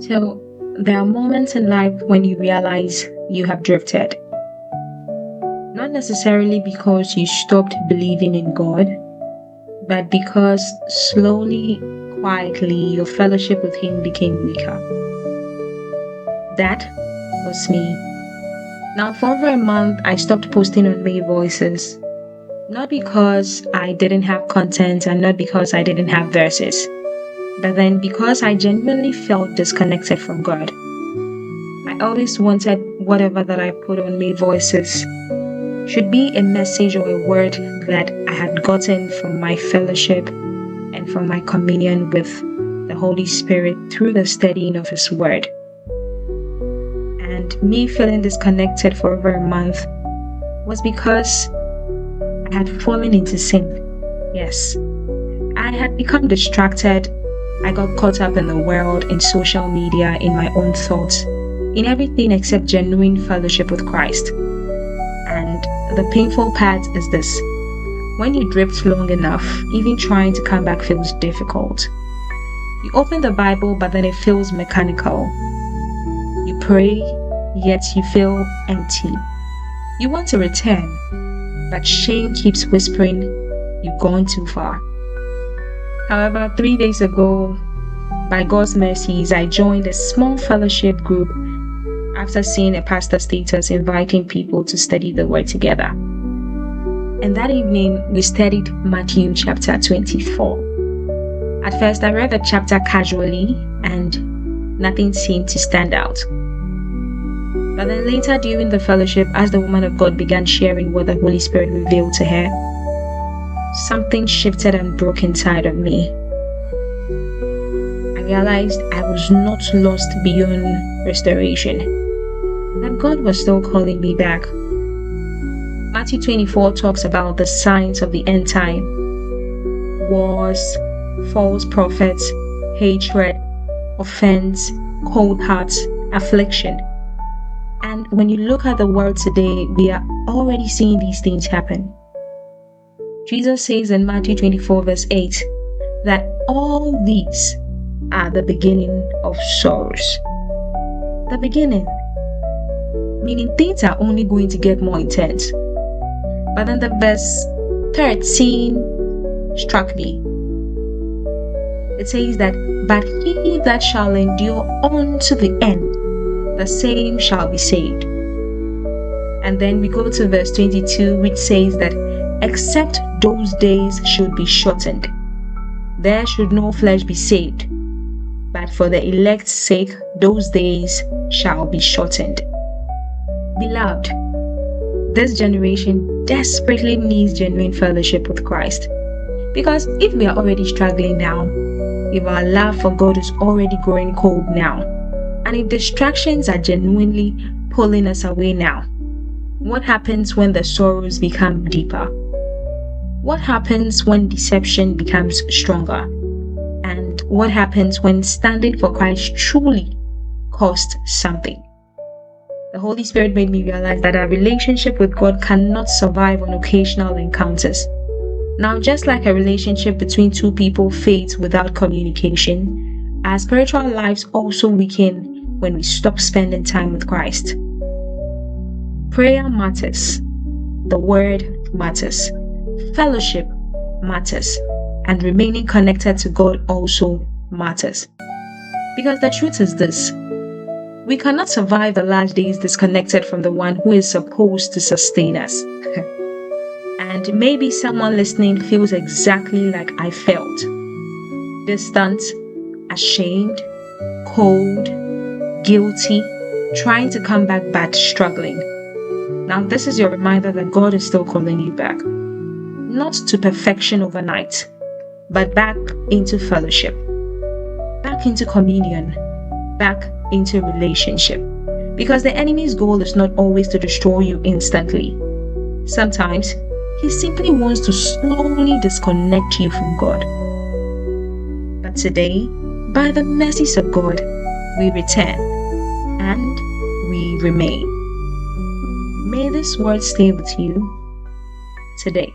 So, there are moments in life when you realize you have drifted. Not necessarily because you stopped believing in God, but because slowly, quietly, your fellowship with Him became weaker. That was me. Now, for over a month, I stopped posting on MayVoices. Not because I didn't have content and not because I didn't have verses, but then because I genuinely felt disconnected from God. I always wanted whatever that I put on MayVoices should be a message or a word that I had gotten from my fellowship and from my communion with the Holy Spirit through the studying of His Word. And me feeling disconnected for over a month was because I had fallen into sin. Yes, I had become distracted. I got caught up in the world, in social media, in my own thoughts, in everything except genuine fellowship with Christ. And the painful part is this: when you drift long enough, even trying to come back feels difficult. You open the Bible, but then it feels mechanical. You pray, yet you feel empty. You want to return, but shame keeps whispering, you've gone too far. However, 3 days ago, by God's mercies, I joined a small fellowship group after seeing a pastor status inviting people to study the Word together. And that evening, we studied Matthew chapter 24. At first, I read the chapter casually and nothing seemed to stand out. But then later during the fellowship, as the woman of God began sharing what the Holy Spirit revealed to her, something shifted and broke inside of me. I realized I was not lost beyond restoration, that God was still calling me back. Matthew 24 talks about the signs of the end time: wars, false prophets, hatred, offense, cold hearts, affliction. And when you look at the world today, we are already seeing these things happen. Jesus says in Matthew 24 verse 8 that all these are the beginning of sorrows. The beginning, meaning things are only going to get more intense. But then the verse 13 struck me. It says that, but he that shall endure unto the end, the same shall be saved. And then we go to verse 22, which says that, except those days should be shortened, there should no flesh be saved, but for the elect's sake those days shall be shortened. Beloved, this generation desperately needs genuine fellowship with Christ. Because if we are already struggling now, if our love for God is already growing cold now, and if distractions are genuinely pulling us away now, what happens when the sorrows become deeper? What happens when deception becomes stronger? And what happens when standing for Christ truly costs something? The Holy Spirit made me realize that our relationship with God cannot survive on occasional encounters. Now, just like a relationship between two people fades without communication, our spiritual lives also weaken when we stop spending time with Christ. Prayer matters. The Word matters. Fellowship matters. And remaining connected to God also matters. Because the truth is this: we cannot survive the last days disconnected from the one who is supposed to sustain us. And maybe someone listening feels exactly like I felt. Distant, ashamed, cold, guilty, trying to come back but struggling. Now this is your reminder that God is still calling you back. Not to perfection overnight, but back into fellowship, back into communion, back into relationship. Because the enemy's goal is not always to destroy you instantly. Sometimes he simply wants to slowly disconnect you from God. But today, by the mercies of God, we return and we remain. May this word stay with you today.